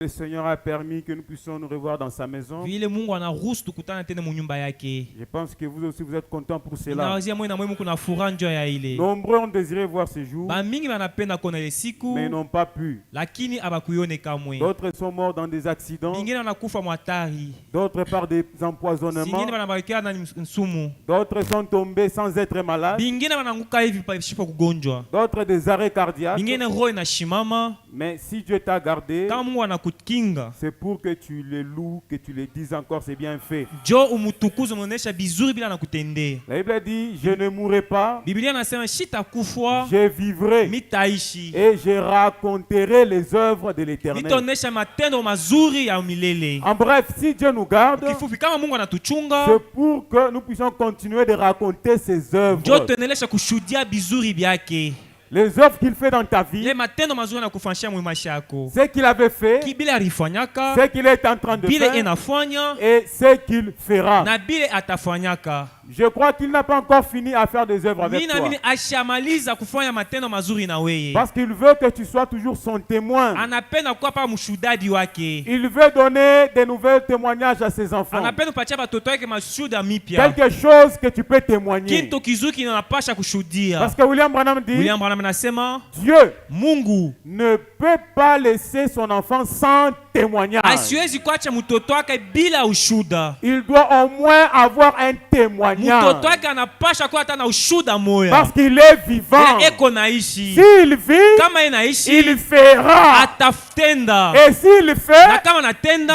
Le Seigneur a permis que nous puissions nous revoir dans sa maison. Je pense que vous aussi vous êtes contents pour cela. Nombreux ont désiré voir ce jour, mais ils n'ont pas pu. D'autres sont morts dans des accidents, d'autres par des empoisonnements, d'autres sont tombés sans être malades, d'autres des arrêts cardiaques. Mais si Dieu t'a gardé, c'est pour que tu les loues, que tu les dises encore, c'est bien fait. La Bible dit, je ne mourrai pas, je vivrai et je raconterai les œuvres de l'Éternel. En bref, si Dieu nous garde, c'est pour que nous puissions continuer de raconter ses œuvres. Les œuvres qu'il fait dans ta vie, ce qu'il avait fait, ce qu'il est en train de faire et ce qu'il fera. Je crois qu'il n'a pas encore fini à faire des œuvres avec toi. Parce qu'il veut que tu sois toujours son témoin. Il veut donner des nouveaux témoignages à ses enfants. Quelque chose que tu peux témoigner. Parce que William Branham dit, Dieu ne peut pas laisser son enfant sans témoignage. Il doit au moins avoir un témoignage. Parce qu'il est vivant. S'il vit, il fera. Et s'il fait,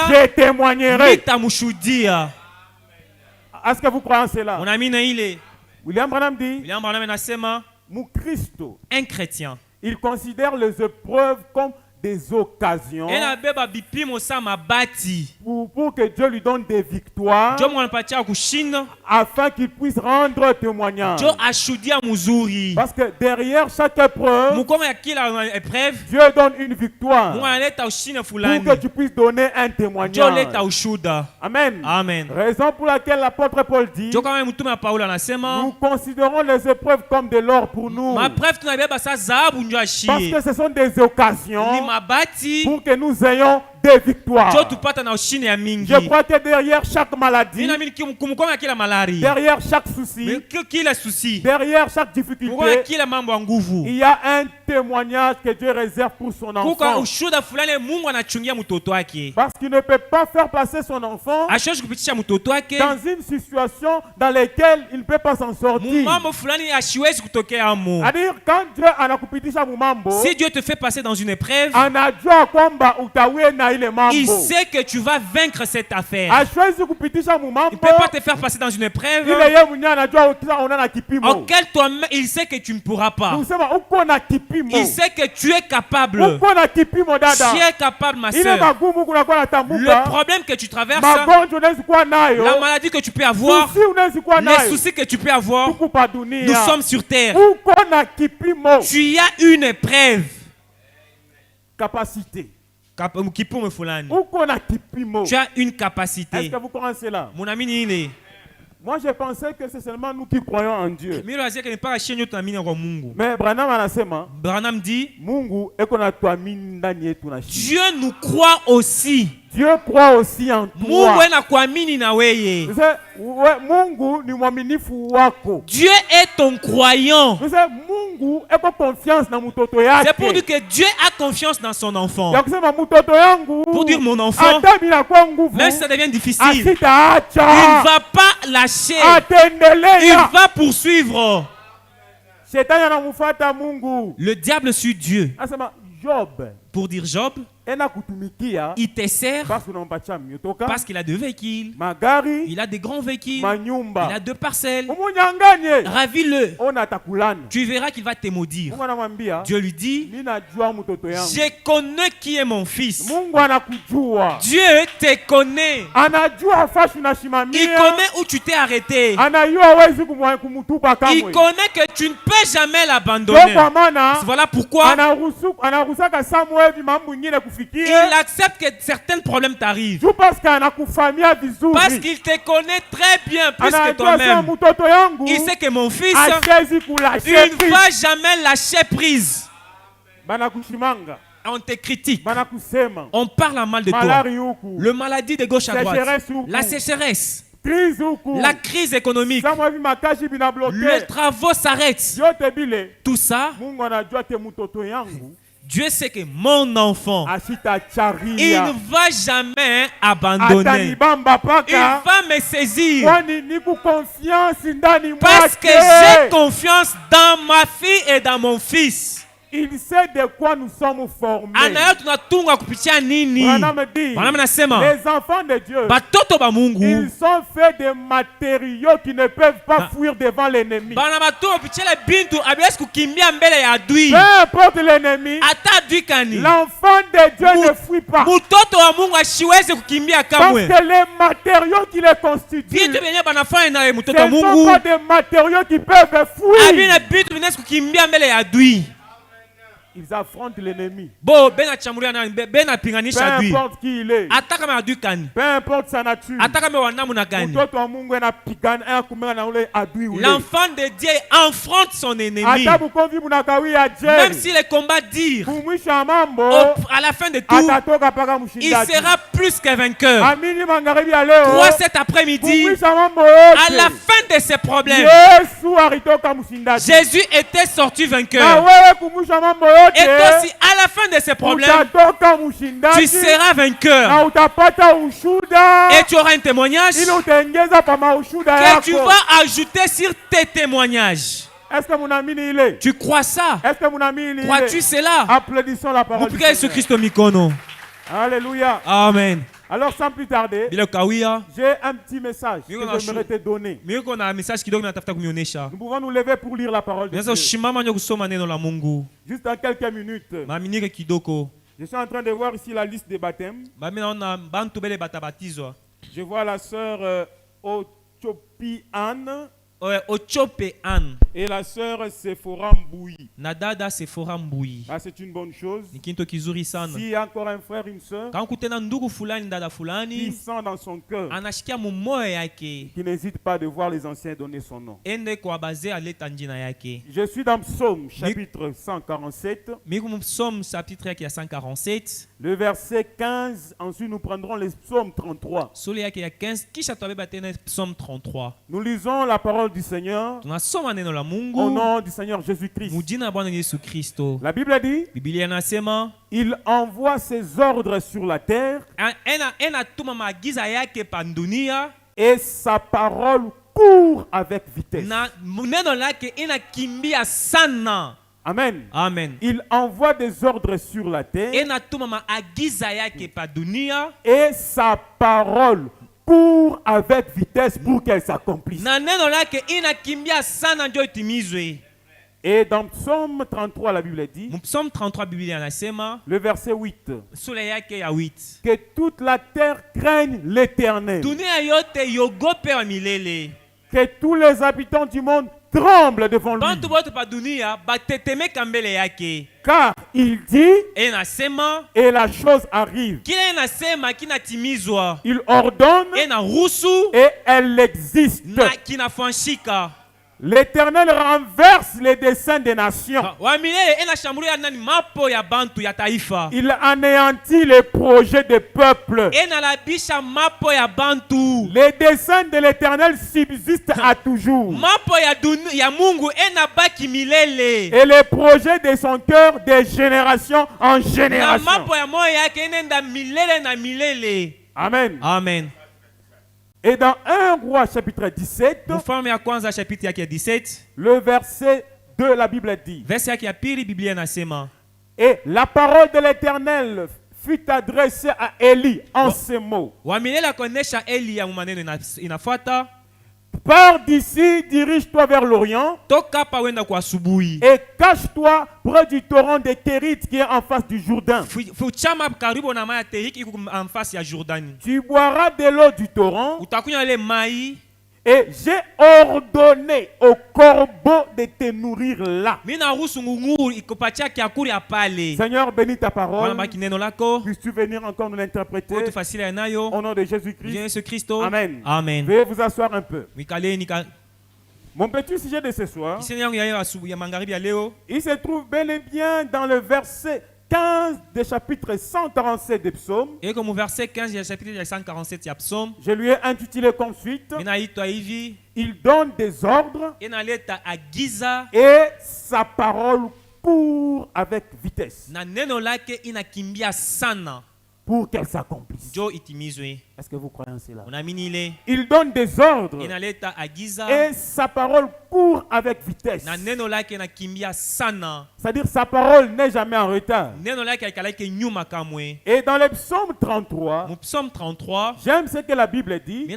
je témoignerai. Est-ce que vous croyez en cela? William Branham dit, un chrétien, il considère les épreuves comme des occasions pour que Dieu lui donne des victoires afin qu'il puisse rendre témoignage. Parce que derrière chaque épreuve, Dieu donne une victoire pour que tu puisses donner un témoignage. Amen. Amen. Raison pour laquelle l'apôtre Paul dit, nous considérons les épreuves comme de l'or pour nous. Parce que ce sont des occasions pour que nous ayons des victoires. Je crois que derrière chaque maladie, derrière chaque souci, derrière chaque difficulté, il y a un témoignage que Dieu réserve pour son enfant. Parce qu'il ne peut pas faire passer son enfant dans une situation dans laquelle il ne peut pas s'en sortir. C'est-à-dire, quand Dieu si Dieu te fait passer dans une épreuve, il sait que tu vas vaincre cette affaire. Il ne peut pas te faire passer dans une épreuve auquel toi-même il sait que tu ne pourras pas. Il sait que tu es capable. Tu es capable, ma soeur. Le problème que tu traverses, la maladie que tu peux avoir, les soucis que tu peux avoir, nous sommes sur terre. Tu as une épreuve. Capacité. Tu as une capacité. Est-ce que vous croyez cela? Mon ami, moi, je pensais que c'est seulement nous qui croyons en Dieu. Mais Branham dit, Dieu nous croit aussi. Dieu croit aussi en toi. Dieu est ton croyant. C'est pour dire que Dieu a confiance dans son enfant. Pour dire mon enfant, même si ça devient difficile, il ne va pas lâcher. Il va poursuivre. Le diable suit Dieu. Pour dire Job, il te sert parce qu'il a 2 véhicules, il a des grands véhicules, il a 2 parcelles. Ravis-le. Tu verras qu'il va te maudire. Dieu lui dit, je connais qui est mon fils. Dieu te connaît. Il connaît où tu t'es arrêté. Il connaît que tu ne peux jamais l'abandonner. Voilà pourquoi il accepte que certains problèmes t'arrivent. Parce qu'il te connaît très bien plus que toi-même. Il sait que mon fils, il ne va jamais lâcher prise. on te critique, on parle mal de toi, le maladie de gauche à droite, la sécheresse, la crise économique, les travaux s'arrêtent, tout ça, Dieu sait que mon enfant, il ne va jamais abandonner. Il va me saisir. Parce que j'ai confiance dans ma fille et dans mon fils. Il sait de quoi nous sommes formés. Les enfants de Dieu, ils sont faits de matériaux qui ne peuvent pas fuir devant l'ennemi. Peu importe l'ennemi, l'enfant de Dieu ne fuit pas. Parce que les matériaux qui les constituent, ce ne sont pas des matériaux qui peuvent fuir. Ils affrontent l'ennemi. Peu importe qui il est. Peu importe sa nature. L'enfant de Dieu affronte son ennemi. Même si les combats durent, à la fin de tout, il sera plus que vainqueur. 3 cet après-midi, à la fin de ses problèmes, Jésus était sorti vainqueur. Et toi aussi, à la fin de ces problèmes, tu seras vainqueur. Et tu auras un témoignage que tu vas ajouter sur tes témoignages. Tu crois ça? Crois-tu cela? Applaudissons la parole. Vous priez sur Christ au Mikono. Alléluia. Amen. Alors sans plus tarder, j'ai un petit message que j'aimerais te donner. Nous pouvons nous lever pour lire la parole de Dieu. Juste dans quelques minutes. Je suis en train de voir ici la liste des baptêmes. Je vois la sœur Ochopi Anne. Et la sœur Sephora Mboui. Ah, c'est une bonne chose. S'il y a encore un frère, une sœur qui sent dans son cœur, qui n'hésite pas de voir les anciens donner son nom. Je suis dans Psaume chapitre 147. Le verset 15. Ensuite nous prendrons les psaumes 33. Nous lisons la parole du Seigneur au nom du Seigneur Jésus-Christ. La Bible dit, il envoie ses ordres sur la terre et sa parole court avec vitesse. Amen. Amen. Il envoie des ordres sur la terre et sa parole court avec vitesse pour qu'elle s'accomplisse. Et dans Psaume 33, la Bible dit, le verset 8, que toute la terre craigne l'Éternel, que tous les habitants du monde tremblent devant lui. Car il dit et la chose arrive. Il ordonne et elle existe. L'Éternel renverse les desseins des nations. Il anéantit les projets des peuples. Les desseins de l'Éternel subsistent à toujours. Et les projets de son cœur de génération en génération. Amen. Amen. Et dans 1 Roi chapitre 17, le verset 2, la Bible dit, et la parole de l'Éternel fut adressée à Élie en ces mots. Pars d'ici, dirige-toi vers l'Orient et cache-toi près du torrent des Kérites qui est en face du Jourdain. Tu boiras de l'eau du torrent et j'ai ordonné aux corbeaux de te nourrir là. Seigneur, bénis ta parole. Puisses-tu venir encore nous l'interpréter au nom de Jésus-Christ. Amen. Amen. Veuillez vous asseoir un peu. Mon petit sujet de ce soir, il se trouve bel et bien dans le verset 15 du chapitre 147 des psaumes. Et comme au verset 15 du chapitre 147 il y a psaume. Je lui ai intitulé comme suite. Il donne des ordres. Et sa parole court avec vitesse. Pour qu'elle s'accomplisse. Est-ce que vous croyez en cela? Il donne des ordres et sa parole court avec vitesse. C'est-à-dire sa parole n'est jamais en retard. Et dans le psaume 33, j'aime ce que la Bible dit.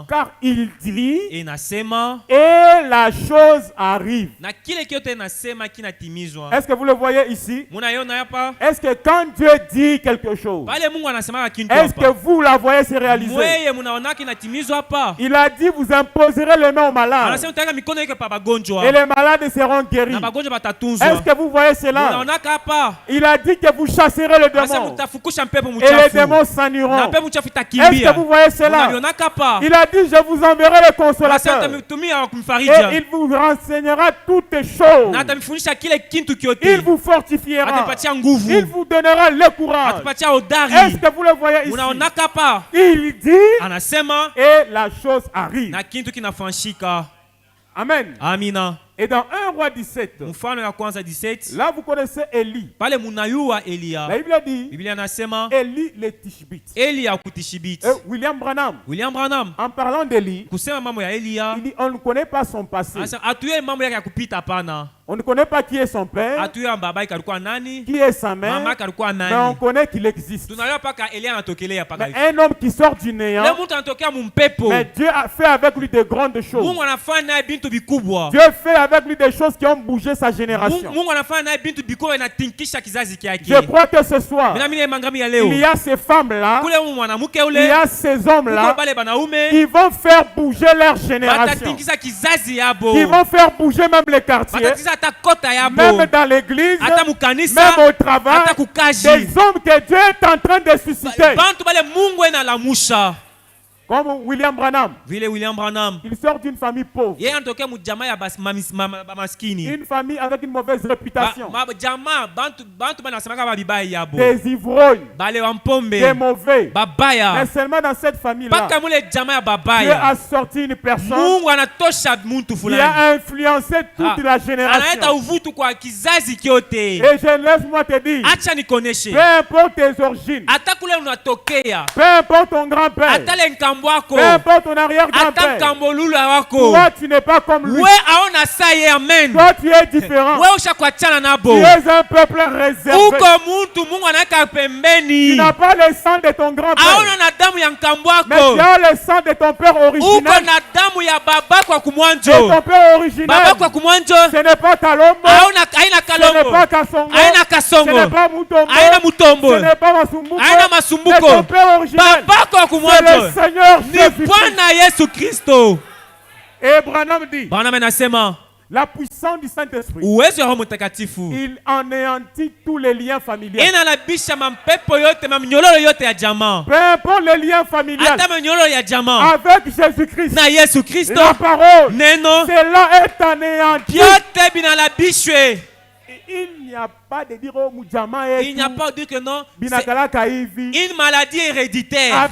Car il dit et la chose arrive. Est-ce que vous le voyez ici? Est-ce que quand Dieu dit quelque chose, est-ce que vous la voyez se réaliser? Il a dit vous imposerez les mains aux malades et les malades seront guéris. Est-ce que vous voyez cela? Il a dit que vous chasserez les démons et les démons s'ennuieront. Est-ce que vous voyez cela? Il a dit je vous enverrai le consolateur et il vous renseignera toutes choses. Il vous fortifiera. Il vous donnera le courage. Est-ce que vous le voyez ici? Il dit et la chose arrive. Amen. Amina. Et dans 1 roi 17, là vous connaissez Élie. La Bible dit Élie le Tishbite. William Branham, en parlant d'Élie, il dit on ne connaît pas son passé. On ne connaît pas qui est son père, qui est sa mère, mais on connaît qu'il existe. Mais un homme qui sort du néant, mais Dieu a fait avec lui de grandes choses. Dieu fait avec lui des choses qui ont bougé sa génération. Je crois que ce soir, il y a ces femmes-là, il y a ces hommes-là qui vont faire bouger leur génération, qui vont faire bouger même les quartiers, même dans l'église, même au travail, des hommes que Dieu est en train de susciter. Comme William Branham. Il sort d'une famille pauvre. Une famille avec une mauvaise réputation. Des ivrognes. Des mauvais. Mais seulement dans cette famille-là, Dieu a sorti une personne qui a influencé toute la génération. Et je laisse-moi te dire, peu importe tes origines, peu importe ton grand-père, peu importe ton arrière-grand-père, toi tu n'es pas comme lui. Toi tu es différent. Tu es un peuple réservé. Tu n'as pas le sang de ton grand-père, mais tu as le sang de ton père originel. Et ton père originel, ce n'est pas Talombo, ce n'est pas Kasongo, ce n'est pas Mutombo, ce n'est pas Masumbuko, mais ton père originel, c'est le Seigneur Jésus-Christ. Et Branham dit, la puissance du Saint-Esprit, il anéantit tous les liens familiaux. Peu importe les liens familiaux, avec Jésus-Christ, la parole, cela est anéanti. Il n'y a pas de dire il n'y a pas de dire que non. Une maladie héréditaire,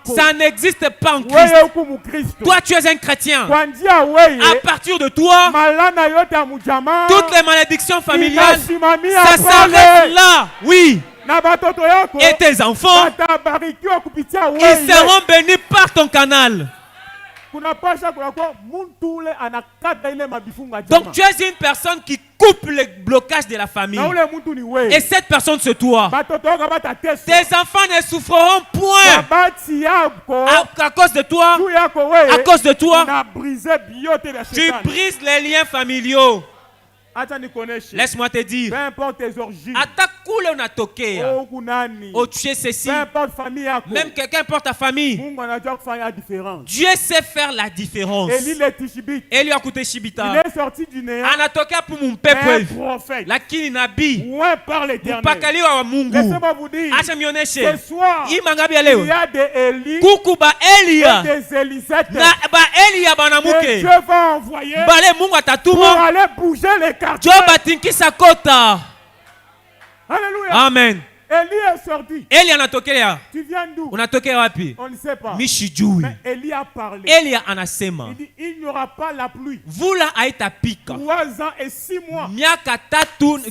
ça n'existe pas en Christ. Toi tu es un chrétien. À partir de toi, toutes les malédictions familiales, ça s'arrête là. Oui. Et tes enfants, ils seront bénis par ton canal. Donc tu es une personne qui coupe le blocage de la famille. Et cette personne c'est toi. Tes enfants ne souffreront point à cause de toi. À cause de toi, tu brises les liens familiaux. Laisse-moi te dire, peu importe tes origines, tu es ceci, même quelqu'un porte ta famille, Dieu sait faire la différence. Élie a coûté Shibita, il est sorti du néant, anatoka pour mon peuple, lakini nabii, laissez-moi vous dire, ce soir, il y a des Élie et des Élisette que Dieu va envoyer pour aller bouger les quartiers. Alléluia. Amen. Eli est sorti. Eli anatokea. Tu viens d'où? Unatokea wapi? On ne sait pas. Mishijui. Mais Eli a parlé. Eli anasema. Il dit il n'y aura pas la pluie. Vula haitapika. 3 ans et 6 mois. Miaka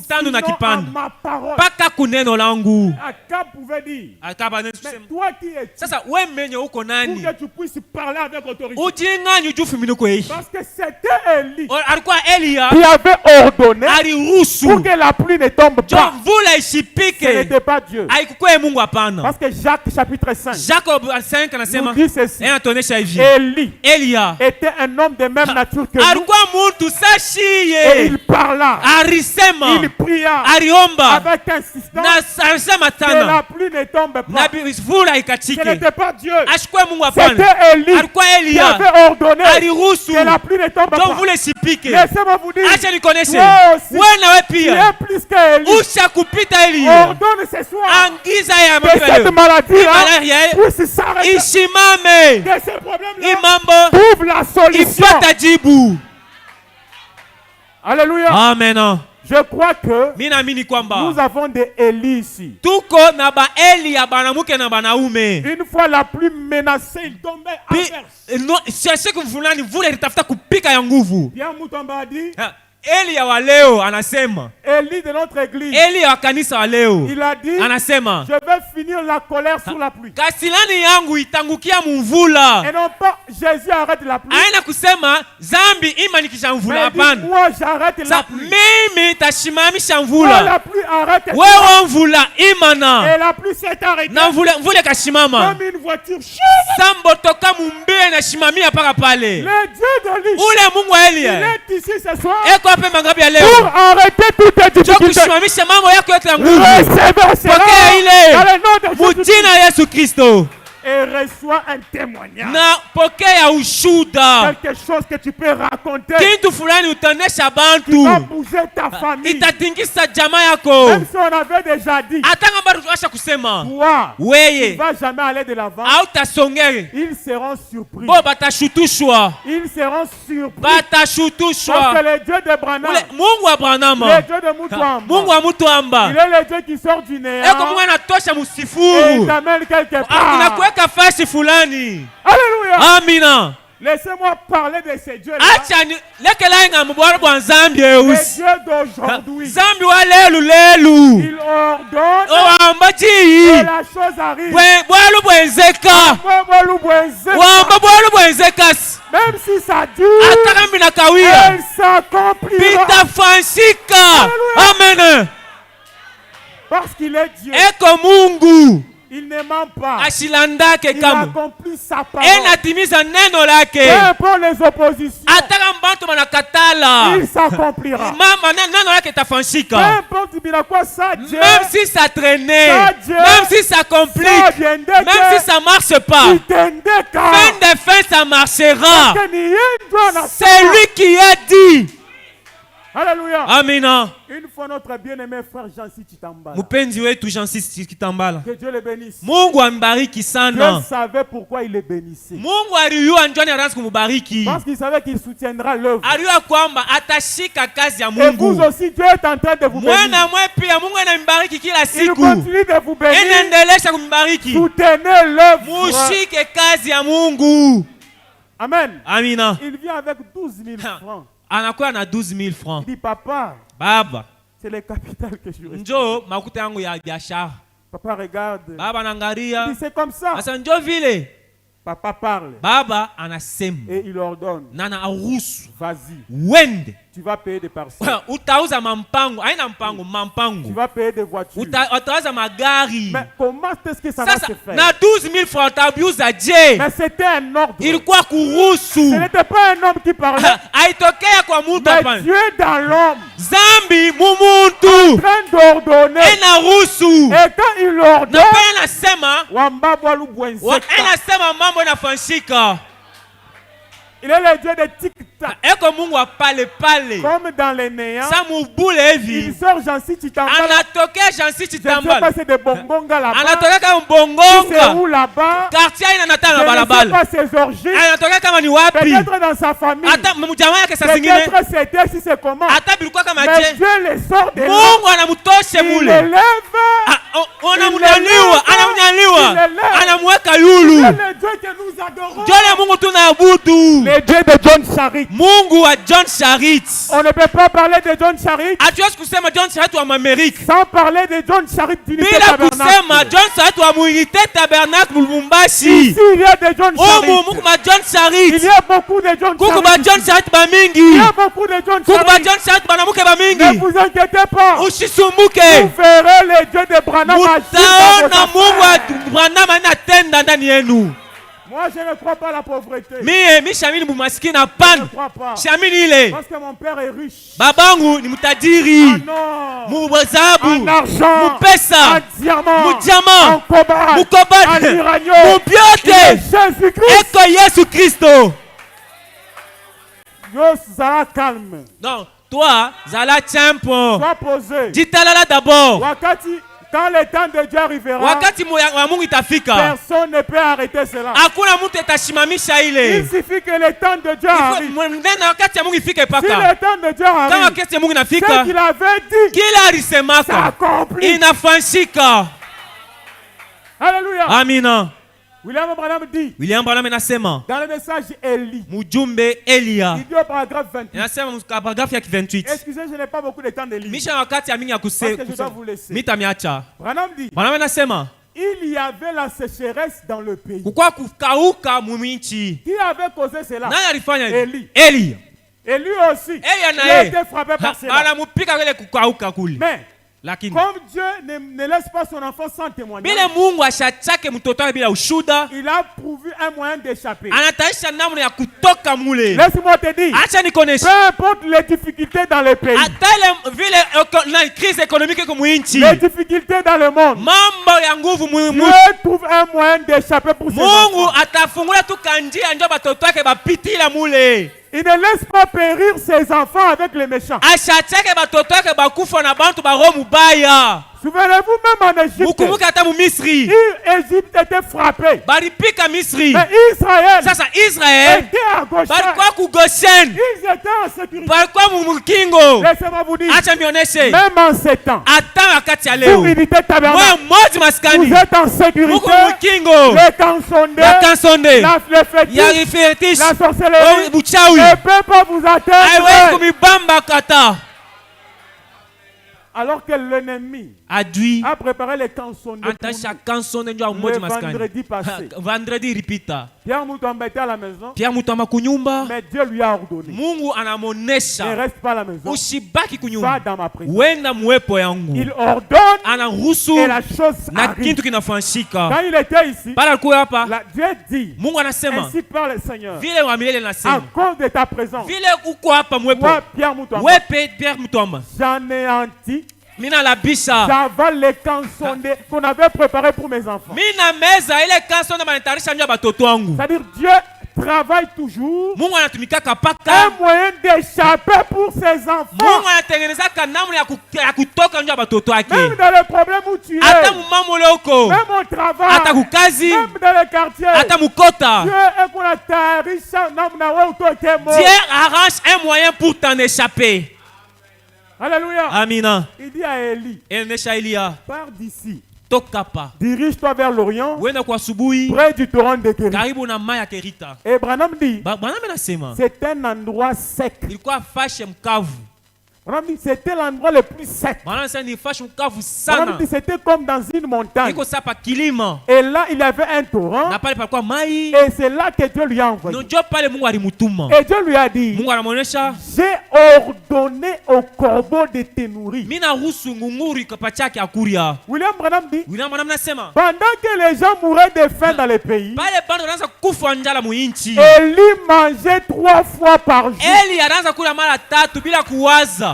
tano na kipande. Ma parole. Paka kuneno langu. Akab pouvait dire. Akab mais toi qui es. Sasa we menye uko nani? Pour que tu puisses parler avec autorité. Ujinga nyujufu minuko hii. Parce que c'était Eli. Alikuwa Elia. Qui avait ordonné. Aliruhusu. Pour que la pluie ne tombe pas. Vula isipike. Ce n'était pas Dieu. Parce que Jacques chapitre 5 nous dit ceci. Elia était un homme de même nature que nous. Et il parla. Il pria avec insistance que la pluie ne tombe pas. Ce n'était pas Dieu. C'était Élie qui avait ordonné que la pluie ne tombe pas. Laissez-moi vous dire, toi aussi, tu es plus qu'Élie. Ordonne ce soir que cette maladie puisse s'arrêter. Que ces problèmes-là trouvent la solution. Alléluia. Amen. Je crois que nous avons des Élie ici. Une fois la pluie menacée, il tombait à verse. Pierre Mutomba a dit, Eli ya waleo anasema. Eli de notre église. Eli ya kanisa waleo. Il a dit. Anasema. Je vais finir la colère sur la pluie. Kasilani yangu itangukia mvula. Et non pas Jésus arrête la pluie. Aina kusema zambi imanikisha mvula hapana. Moi j'arrête la pluie. Mimi tashimamisha mvula. La pluie arrête. Wewe mvula imana. Et la pluie s'est arrêtée. Na mvula kashimama. Comme une voiture. Sambo toka mumbe na shimamia paka pale. Le Dieu de l'île. Ule Mungu wa Elia. Il est ici ce soir. Pour arrêter toutes les difficultés. Recevez cela. Et reçois un témoignage. Quelque chose que tu peux raconter. Qui va bouger ta famille. Même si on avait déjà dit. Toi, tu ne vas jamais aller de l'avant. Ils seront surpris. Ils seront surpris. Parce que le Dieu de Branham, le Dieu de Mutuamba, il est le Dieu qui sort du néant. Et il t'amène quelque part. Alléluia. Amina. Laissez-moi parler de ces dieux-là. Les dieux d'aujourd'hui. Il ordonne et la chose arrive. Même si ça dure, elle s'accomplira. Amen. Parce qu'il est Dieu. Il ne ment pas. Il accomplit sa parole. Peu importe les oppositions. Il s'accomplira. Peu importe ça, Dieu. Même si ça traînait. Même si ça complique. Même si ça marche pas. Fin de fin, ça marchera. C'est lui qui a dit. Alléluia. Amina. Une fois notre bien-aimé frère Jansi Chitambala. Mpenzi wetu Jansi Chitambala. Que Dieu le bénisse. Mungu ambariki sana. Dieu savait pourquoi il le bénissait. Mungu aliyua njoni anataka kumbariki. Parce qu'il savait qu'il soutiendra l'œuvre. Aliyua kwamba atashika kazi ya Mungu. Et vous aussi Dieu est en train de vous bénir. Mwana mwe pia Mungu anambariki kila siku. Il continue de vous bénir. Anaendelea kumbariki. Soutenez l'œuvre. Mushike kazi ya Mungu. Amen. Amina. Il vient avec 12 000 francs. Anakuwa na 12 000 francs. Il dit papa. Baba. C'est le capital que je reçois. Njo makuta yangu ya biashara. Papa regarde. Baba anangalia. Il dit c'est comme ça. Asa njo vile. Papa parle. Baba anasema. Et il ordonne. Nana aruhusu. Vas-y. Wende. Tu vas payer des parcelles. Utauza mampango. Haina mpango, mampango. Tu vas payer des voitures. Utauza magari. Mais comment est-ce que ça va se faire? Na 12 000 francs tabiuza je. Mais c'était un ordre. Ilikuwa kuruhusu. Ce n'était pas un homme qui parlait. Haitokea kwa mtu hapana. Mais Dieu dans l'homme. Zambi mumuntu. En train d'ordonner. Enaruhusu. Et quand il ordonne. Na pena nasema. Wambabwa lubwenzeka. Enasema mambo yanafanyika. Il est le Dieu de tic-tac. Comme dans les néants. Il sort Jansi Chitambala. Je ne sais pas c'est de Bongonga là-bas. C'est où là-bas? Je ne sais pas ses origines. Peut-être dans sa famille. Peut-être c'était si c'est comment. Mais Dieu les sort de là. Il l'élève. Le Dieu que nous adorons. Le Dieu de John Charit. On ne peut pas parler de John Charit sans parler de John Charit d'unité tabernacle. Ici il y a de John Charit. Il y a beaucoup de John Charit. Il y a beaucoup de John Charit. Ne vous inquiétez pas. Vous verrez le Dieu de Branham agir. Moi, je ne crois pas à la pauvreté. Je ne crois pas. Parce que mon père est riche. En or, en argent, en diamant, en cobalt, en uranium. Jésus-Christ. Sois calme. Non, toi, sois posé. Dis-toi d'abord. Quand le temps de Dieu arrivera, personne ne peut arrêter cela. Il suffit que le temps de Dieu arrive. Si le temps de Dieu arrive, ce qu'il avait dit s'accomplit. Alléluia. Amina. William Branham dit dans le message Élie, il dit au paragraphe 28. Excusez, je n'ai pas beaucoup de temps de lire parce que je dois vous laisser. Branham dit il y avait la sécheresse dans le pays. Qui avait causé cela? Élie. Et lui aussi, il a été frappé par cela. Mais comme Dieu ne laisse pas son enfant sans témoignage, il a trouvé un moyen d'échapper. Laisse-moi te dire, peu importe les difficultés dans le pays, les difficultés dans le monde, Dieu trouve un moyen d'échapper pour ses enfants. Il ne laisse pas périr ses enfants avec les méchants. Souvenez-vous même en Égypte. Égypte était frappée. Mais Israël était à Goshen. Ils étaient en sécurité. Laissez-moi vous dire, même en ces temps, pour unité tabernacle, vous êtes en sécurité. Les cansondés, le fétiche, la sorcellerie ne peut pas vous atteindre. Alors que l'ennemi a préparé les cansondés le vendredi passé. Pierre Moutomba était à la maison. Mais Dieu lui a ordonné. Ne reste pas à la maison. Va dans ma présence. Il ordonne et la chose arrive. Quand il était ici, Dieu dit, ainsi parle le Seigneur, à cause de ta présence, moi Pierre Moutomba, j'anéantis, j'avale les cansondés qu'on avait préparés pour mes enfants. C'est-à-dire Dieu travaille toujours un moyen d'échapper pour ses enfants. Même dans le problème où tu es, même au travail, même dans le quartier, Dieu arrange un moyen pour t'en échapper. Alléluia. Amina. Il dit à Élie, pars d'ici. Dirige-toi vers l'Orient, près du torrent de Kérita. Et Branham dit, c'est un endroit sec. Branham dit, c'était l'endroit le plus sec. Branham dit, c'était comme dans une montagne. Et là, il y avait un torrent. Et c'est là que Dieu lui a envoyé. Et Dieu lui a dit, j'ai ordonné au corbeau de te nourrir. William Branham dit, pendant que les gens mouraient de faim dans les pays, Élie mangeait 3 fois par jour.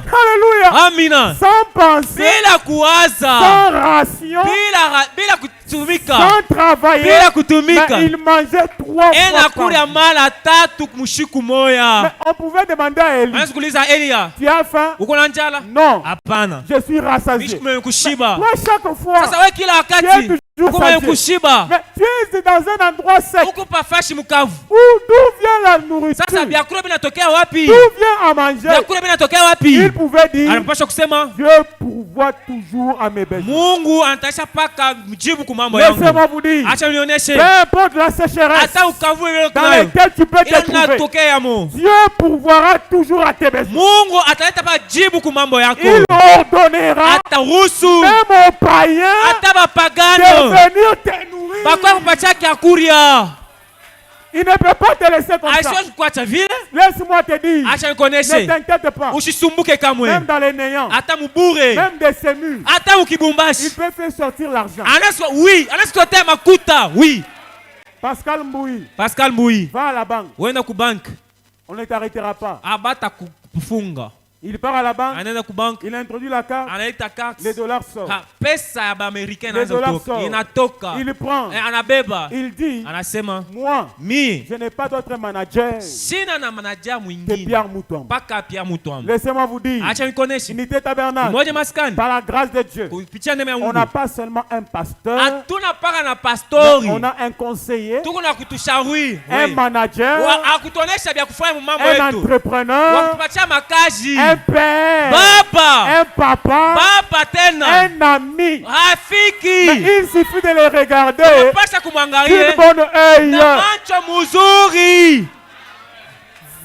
Alléluia. Amina. Sans penser, sans ration, sans travailler, mais il mangeait 3 fois. Mais on pouvait demander à Élie, tu as faim? Non, je suis rassasié. Toi, chaque fois, tu es toujours satisfait. Mais tu es dans un endroit sec. D'où vient la nourriture? D'où vient à manger? Il pouvait dire, Dieu pourvoit toujours à mes besoins. Laissez-moi vous dire, peu importe la sécheresse dans laquelle tu peux te trouver, Dieu pourvoira toujours à tes besoins. Il ordonnera même aux païens de venir te nourrir. Il ne peut pas te laisser comme ça. Laisse-moi te dire, ne t'inquiète pas. Même dans les néants, même des semus, il peut faire sortir l'argent. Pascal Mboui, va à la banque. On ne t'arrêtera pas. Il part à la banque, il introduit la carte, les dollars sortent. Les dollars sortent. Il prend, il dit, moi, je n'ai pas d'autre manager que Pierre Mutomba. Laissez-moi vous dire, Unité Tabernacle, par la grâce de Dieu, on n'a pas seulement un pasteur, on a un conseiller, un manager, un entrepreneur, un père, un papa, un ami. Mais il suffit de les regarder d'une bonne œil.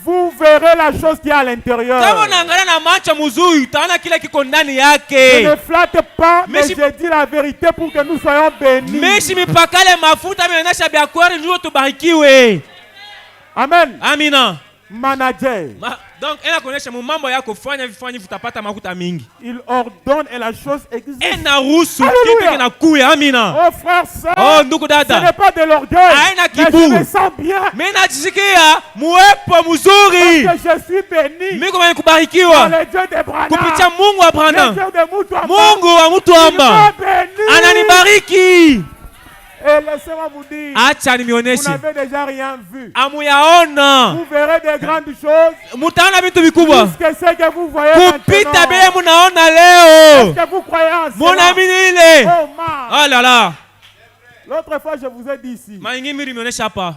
Vous verrez la chose qui est à l'intérieur. Je ne flatte pas, mais je dis la vérité pour que nous soyons bénis. Amen. Amina. Manager. Donc, il ordonne et la chose existe. Alléluia. Oh frère, ça, ce n'est pas de l'orgueil, mais je me sens bien. Parce que je suis béni par le Dieu d'Abraham, le Dieu de Mutomba. Il m'a béni. Et laissez-moi vous dire, vous n'avez déjà rien vu. Vous verrez des grandes choses. Plus que ce que vous voyez maintenant. Est-ce que vous croyez en cela? Oh là là. L'autre fois, je vous ai dit ici,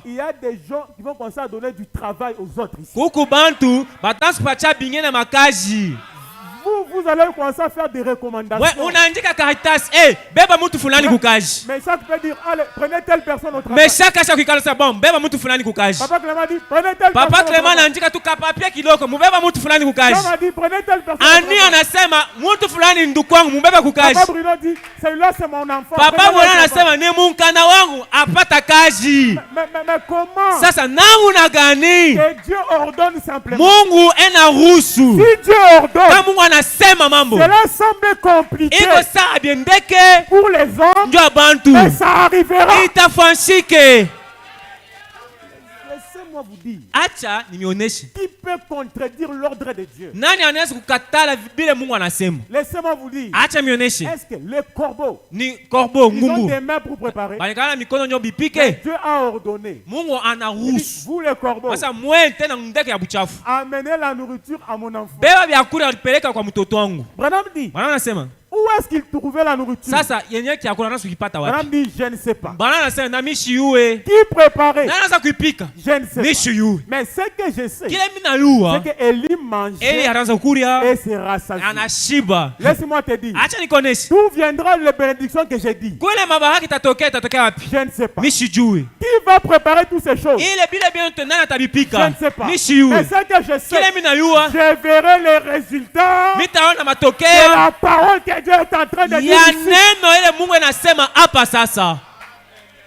il y a des gens qui vont commencer à donner du travail aux autres ici. Vous allez commencer à faire des recommandations. Mais ça peut dire, allez, prenez telle personne au travail. Papa Clément dit, prenez telle personne au travail. Clément dit, prenez telle personne au travail. Papa Bruno dit, celui-là c'est mon enfant. Mais comment? Que Dieu ordonne simplement. Si Dieu ordonne, cela semble compliqué pour les hommes, mais ça arrivera. Laissez-moi vous dire, qui peut contredire l'ordre de Dieu? Laissez-moi vous dire, est-ce que les corbeaux, ils ont des mains pour préparer? Dieu a ordonné, vous les corbeaux, amenez la nourriture à mon enfant. Branham dit, où est-ce qu'il trouvait la nourriture? Branham dit, je ne sais pas. Qui préparait? Je ne sais pas. Mais ce que je sais, c'est qu'Élie mangeait et se rassasiait. Laisse-moi te dire, d'où viendra la bénédiction que j'ai dit? Je ne sais pas. Qui va préparer toutes ces choses? Je ne sais pas. Mais ce que je sais, je verrai les résultats de la parole que Dieu est en train de dire ici.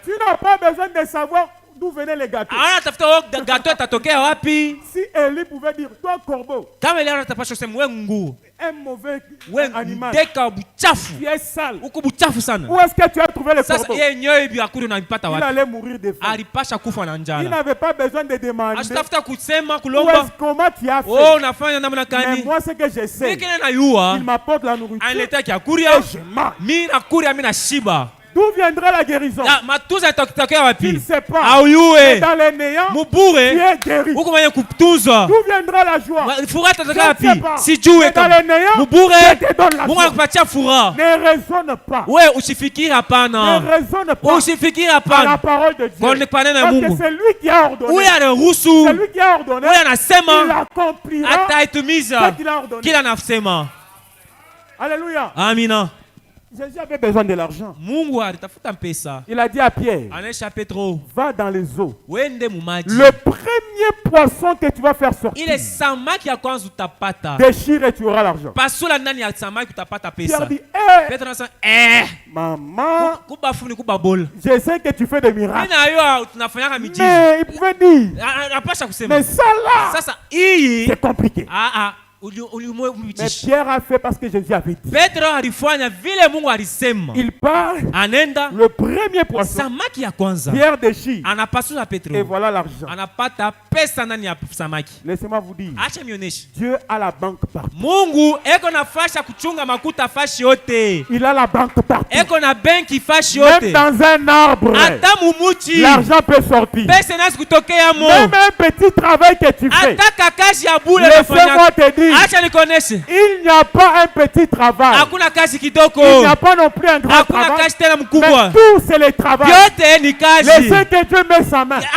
Tu n'as pas besoin de savoir d'où venaient les gâteaux. Si Élie pouvait dire, toi corbeau, un mauvais animal, tu es sale, où est-ce que tu as trouvé le corbeau? Il allait mourir de faim. Il n'avait pas besoin de demander comment tu as fait. Mais moi ce que je sais, il m'apporte la nourriture et je mange. D'où viendra la guérison? Il ne sait pas. Au Mais dans les néants, tu es guéri. D'où viendra la joie? Je ne sais pas. Mais dans les néants, je te donne la joie. Ne raisonne pas. Ne raisonne pas à la parole de Dieu. Parce que c'est lui qui a ordonné. C'est lui qui a ordonné. Il accomplira ce qu'il a ordonné. Alléluia. Amina. Jésus avait besoin de l'argent. Il a dit à Pierre, va dans les eaux. Le premier poisson que tu vas faire sortir, déchire et tu auras l'argent. Pierre dit, maman, je sais que tu fais des miracles. Mais il pouvait dire, mais ça là, c'est compliqué. Mais Pierre a fait parce que Jésus avait dit. Il part. Le premier poisson. Pierre déchire. Et voilà l'argent. Laissez-moi vous dire. Dieu a la banque partout. Il a la banque partout. Même dans un arbre, l'argent peut sortir. Même un petit travail que tu fais. Laissez-moi te dire. Il n'y a pas un petit travail. Il n'y a pas non plus un grand travail. Mais tout c'est le travail. Laissez que Dieu met sa main. Si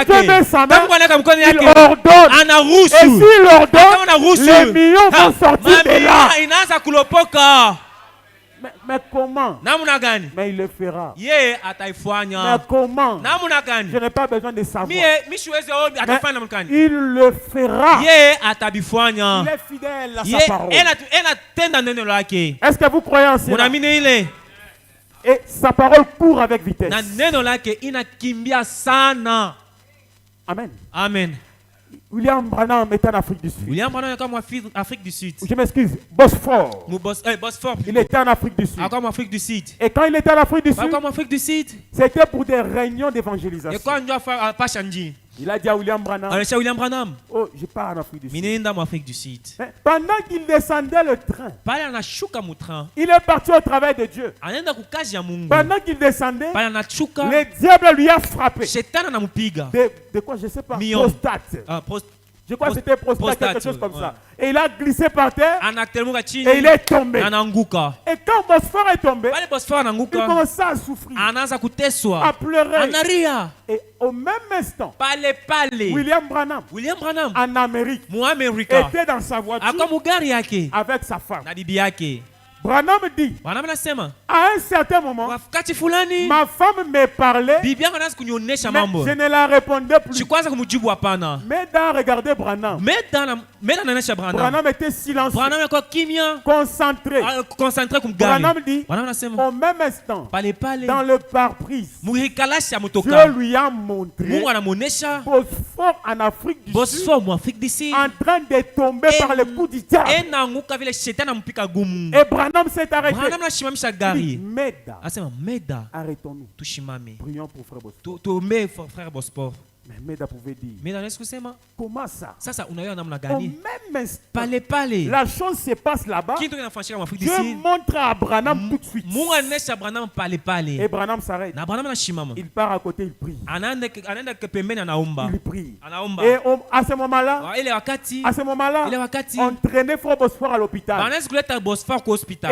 Dieu met sa main, il ordonne. Et s'il ordonne, les millions vont sortir de là. Mais comment? Mais il le fera. Mais comment? Je n'ai pas besoin de savoir. Mais il le fera. Il est fidèle à sa parole. Est-ce que vous croyez en cela? Et sa parole court avec vitesse. Amen. Amen. William Branham est en Afrique du Sud. William Branham est en Afrique du Sud. Je m'excuse, Bosphore. Bosphore. Il était en Afrique du Sud. Comme Afrique du Sud. Et quand il était en Afrique du Sud, c'était pour des réunions d'évangélisation. Et quand on doit faire il a dit à William Branham. Oh, je pars en Afrique du Sud. Pendant qu'il descendait le train, il est parti au travail de Dieu. Pendant qu'il descendait, le diable lui a frappé. De quoi? Je ne sais pas. Prostate. Je crois que c'était prostate, quelque chose comme ça. Et il a glissé par terre. Et il est tombé. Et quand Bosphore est tombé, il commença à souffrir, à pleurer. Et au même instant, William Branham en Amérique était dans sa voiture avec sa femme. Branham dit, à un certain moment, ma femme me parlait, mais je ne la répondais plus. Mais dans regarder Branham, Branham était silencieux, concentré. Branham dit, au même instant, dans le pare-brise, Dieu lui a montré Bosphore en Afrique du Sud, en train de tomber par le coup du diable. Et Branham s'est arrêté. Il dit, Meda, arrêtons-nous. Prions pour frère Bosphore. Mais Meda pouvait dire, comment ça? Au même instant, la chose se passe là-bas. Dieu montre à Branham tout de suite. Et Branham s'arrête. Il part à côté, il prie. Il prie. Et à ce moment-là, on traînait frère Bosphore à l'hôpital.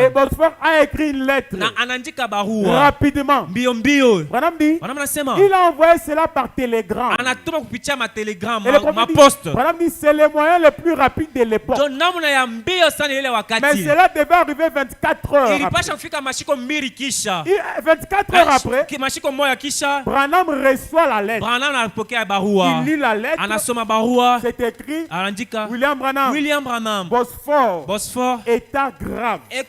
Et Bosphore a écrit une lettre rapidement. Branham dit, il a envoyé cela par télégramme. Et le poste. Branham dit, c'est le moyen le plus rapide de l'époque. Mais cela devait arriver 24 heures après. 24 heures après, Branham reçoit la lettre. Il lit la lettre. C'est écrit, William Branham, Bosphore, état grave. Il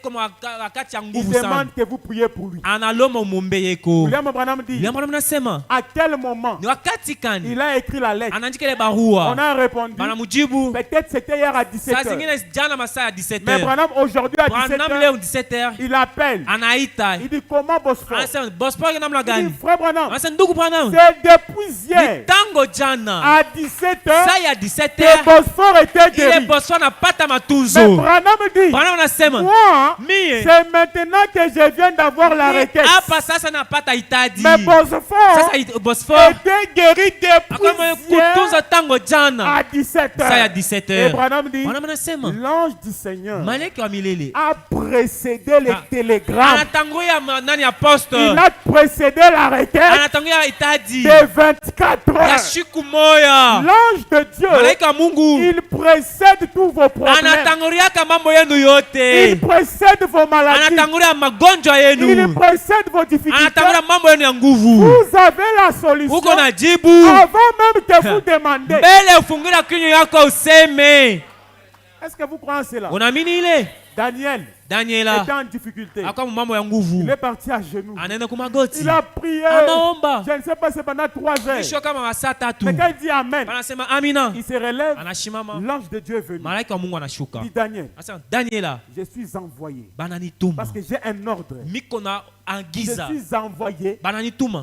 demande que vous priez pour lui. William Branham dit, à quel moment Il a écrit la lettre. On a répondu. Peut-être c'était hier à 17h. Mais Branham aujourd'hui à 17h, il appelle. Il dit comment Bosphore? Il dit frère Branham, c'est depuis hier à 17h que Bosphore était guéri. Mais Branham dit, moi, c'est maintenant que je viens d'avoir la requête. Mais Bosphore était guéri depuis à 17h. Et Branham dit, l'ange du Seigneur a précédé les télégrammes. Il a précédé la requête de 24 heures. L'ange de Dieu, il précède tous vos problèmes. Il précède vos maladies. Il précède vos difficultés. Vous avez la solution avant même que vous demandez. Est-ce que vous croyez en cela? Daniel était en difficulté. Il est parti à genoux. Il a prié. Je ne sais pas, c'est pendant 3 heures. Mais quand il dit Amen, il se relève. L'ange de Dieu est venu. Il dit Daniel, je suis envoyé. Parce que j'ai un ordre. Je suis envoyé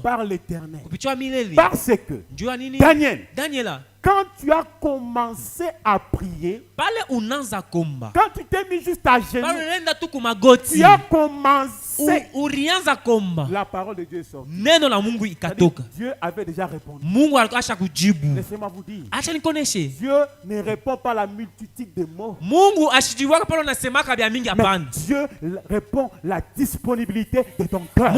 par l'Éternel. Parce que Daniel, quand tu as commencé à prier, quand tu t'es mis juste à genoux, tu as commencé, la parole de Dieu est sortie. Dieu avait déjà répondu. Laissez-moi vous dire, Dieu ne répond pas à la multitude de mots. Mais Dieu répond à la disponibilité de ton cœur.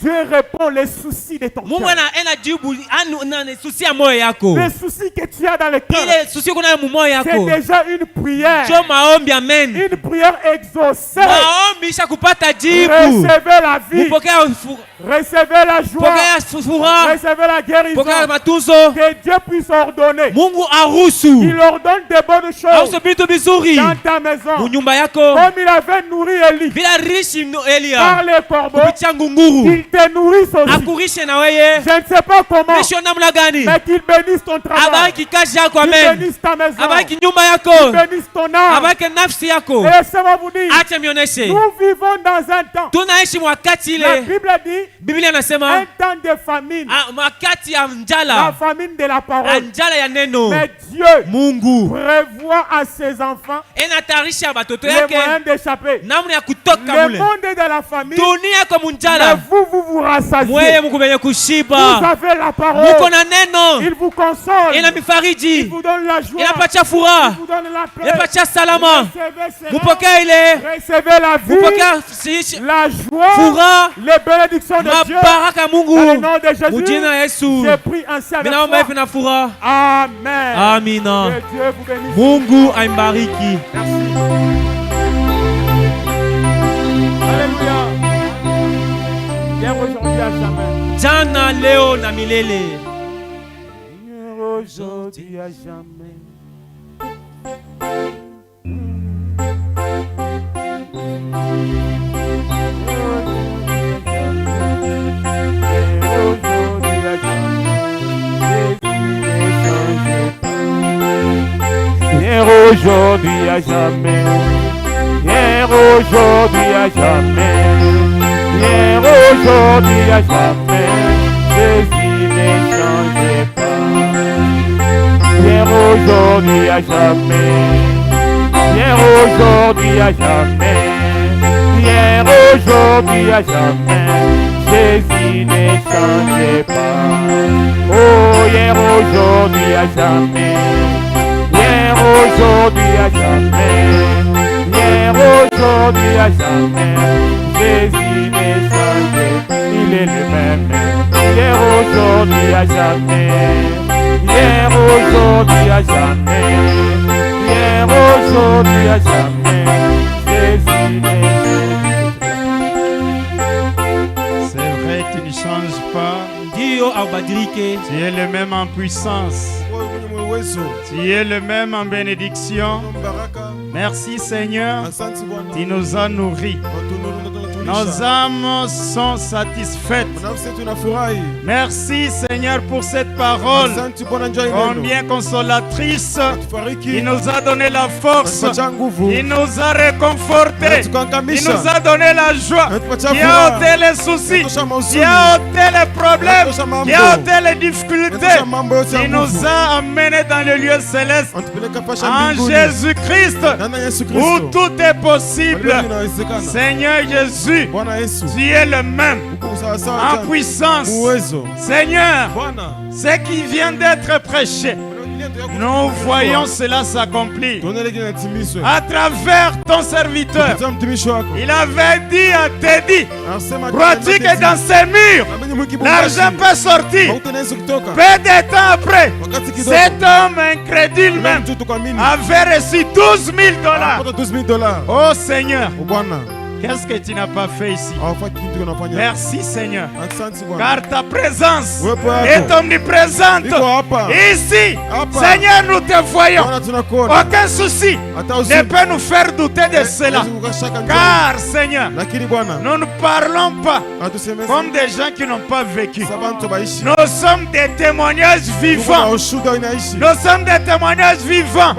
Dieu répond les soucis de ton cœur. Les soucis que tu as dans le cœur, c'est déjà une prière. Une prière exaucée. Recevez la vie. Recevez la joie. Recevez la guérison. Que Dieu puisse ordonner. Il ordonne des bonnes choses dans ta maison. Comme il avait nourri Élie par les corbeaux, qu'il te nourrisse aussi. Je ne sais pas comment, mais qu'il bénisse ton travail, qu'il bénisse ta maison, qu'il bénisse ton âme. Et laissez-moi vous dire, nous vivons dans un temps, la Bible dit, un temps de famine, la famine de la parole. Mais Dieu prévoit à ses enfants les moyens d'échapper. Le monde est de la famine, mais vous rassasiez. Vous avez la parole. Il vous console. Il vous donne la joie. Il vous donne la paix. Recevez la vie, la joie, les bénédictions de Dieu. Dans le nom de Jésus, j'ai pris ainsi avec toi. Amen. Amina. Que Dieu vous bénisse. Mungu aimbariki. Merci. Alléluia. Hier, aujourd'hui, à jamais. Jana, leo na milele. Hier, aujourd'hui, à jamais. Hier, aujourd'hui, à jamais. Hier, aujourd'hui, à jamais. Hier, aujourd'hui, à jamais. Jésus ne change pas. Hier, aujourd'hui, à jamais. Hier, aujourd'hui, à jamais. Hier, aujourd'hui, à jamais. Jésus ne change pas. Oh, hier, aujourd'hui, à jamais. Hier, aujourd'hui, à jamais. Hier, aujourd'hui, à jamais. Jésus ne change pas. Il est le même. Hier, aujourd'hui, à jamais. Hier, aujourd'hui, à jamais. Hier, aujourd'hui, à jamais. Jésus ne change pas. C'est vrai, tu ne changes pas. Tu es le même en puissance. Tu es le même en bénédiction. Merci Seigneur. Tu nous as nourris. Nos âmes sont satisfaites. Merci Seigneur pour cette parole. Combien consolatrice. Il nous a donné la force. Il nous a réconforté. Il nous a donné la joie. Il a ôté les soucis. Il a ôté les problèmes. Il a ôté les difficultés. Il nous a amenés dans le lieu céleste. En Jésus-Christ, où tout est possible. Seigneur Jésus, tu es le même en puissance. Seigneur, ce qui vient d'être prêché, nous voyons cela s'accomplir à travers ton serviteur. Il avait dit à Teddy, crois-tu que dans ces murs, l'argent peut sortir? Peu de temps après, cet homme incrédule même avait reçu $12,000. Oh Seigneur, qu'est-ce que tu n'as pas fait ici? Merci Seigneur, car ta présence est omniprésente ici. Seigneur, nous te voyons. Aucun souci ne peut nous faire douter de cela. Car Seigneur, nous ne parlons pas comme des gens qui n'ont pas vécu. Nous sommes des témoignages vivants. Nous sommes des témoignages vivants.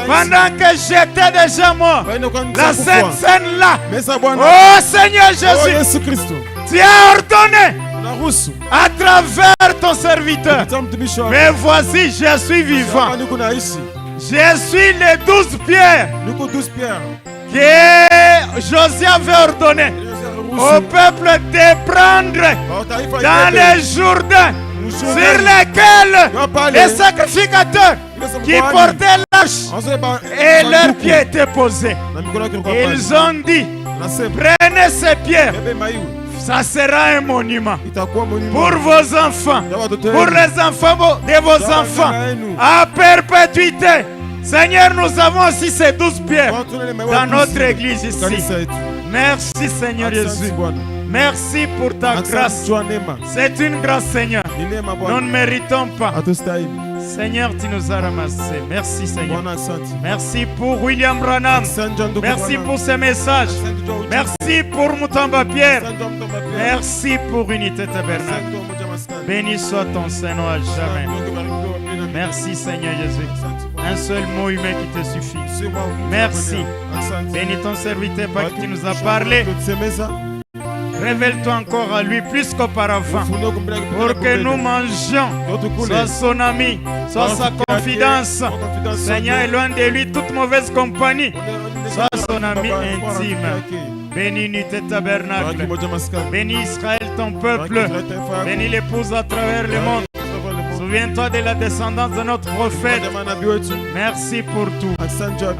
Pendant que j'étais déjà mort, la Sainte Seine là, oh Seigneur Jésus, tu as ordonné à travers ton serviteur. Mais voici, je suis vivant. Je suis les 12 pierres que Josué avait ordonné au peuple de prendre dans les Jourdains, sur lesquels les sacrificateurs qui portaient l'arche et leurs pieds étaient posés. Ils ont dit, prenez ces pierres, ça sera un monument pour vos enfants, pour les enfants de vos enfants, à perpétuité. Seigneur, nous avons aussi ces 12 pierres dans notre église ici. Merci Seigneur Jésus. Merci pour ta grâce. C'est une grâce Seigneur. Nous ne méritons pas. Seigneur, tu nous as ramassés. Merci Seigneur. Merci pour William Branham. Merci pour ces messages. Merci pour Moutamba Pierre. Merci pour Unité Tabernacle. Béni soit ton Saint-Nom à jamais. Merci Seigneur Jésus. Un seul mot humain qui te suffit. Merci. Bénis ton serviteur par qui tu nous as parlé. Révèle-toi encore à lui plus qu'auparavant pour que nous mangions, soit son ami, soit sa confidence. Seigneur, éloigne de lui toute mauvaise compagnie, soit son ami intime. Bénis Unité Tabernacle, bénis Israël ton peuple, bénis l'épouse à travers le monde. Souviens-toi de la descendance de notre prophète. Merci pour tout.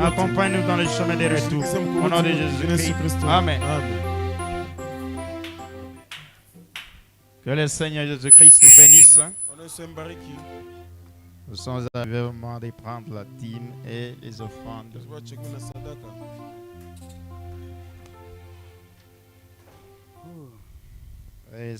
Accompagne-nous dans le chemin de retour. Au nom de Jésus-Christ. Amen. Que le Seigneur Jésus-Christ nous bénisse. Nous sommes arrivés au moment de prendre la dîme et les offrandes. Et